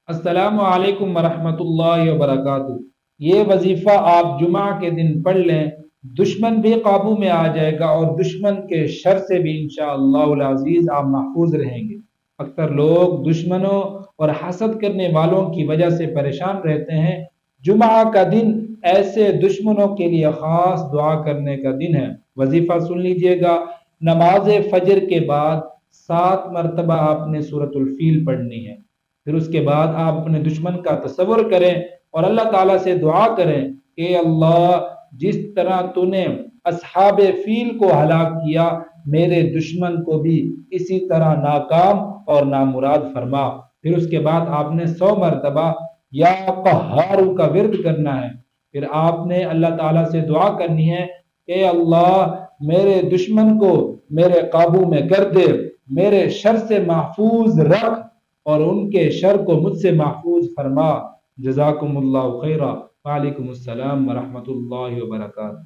السلام علیکم ورحمۃ اللہ وبرکاتہ۔ یہ وظیفہ آپ جمعہ کے دن پڑھ لیں، دشمن بھی قابو میں آ جائے گا اور دشمن کے شر سے بھی انشاءاللہ العزیز آپ محفوظ رہیں گے۔ اکثر لوگ دشمنوں اور حسد کرنے والوں کی وجہ سے پریشان رہتے ہیں۔ جمعہ کا دن ایسے دشمنوں کے لیے خاص دعا کرنے کا دن ہے۔ وظیفہ سن لیجئے گا، نماز فجر کے بعد 7 مرتبہ آپ نے سورۃ الفیل پڑھنی ہے۔ پھر اس کے بعد آپ اپنے دشمن کا تصور کریں اور اللہ تعالیٰ سے دعا کریں کہ اللہ، جس طرح تو نے اصحاب فیل کو ہلاک کیا، میرے دشمن کو بھی اسی طرح ناکام اور نامراد فرما۔ پھر اس کے بعد آپ نے 100 مرتبہ یا قہار کا ورد کرنا ہے۔ پھر آپ نے اللہ تعالیٰ سے دعا کرنی ہے کہ اللہ، میرے دشمن کو میرے قابو میں کر دے، میرے شر سے محفوظ رکھ اور ان کے شر کو مجھ سے محفوظ فرما۔ جزاکم اللہ خیرہ۔ وعلیکم السلام ورحمۃ اللہ وبرکاتہ۔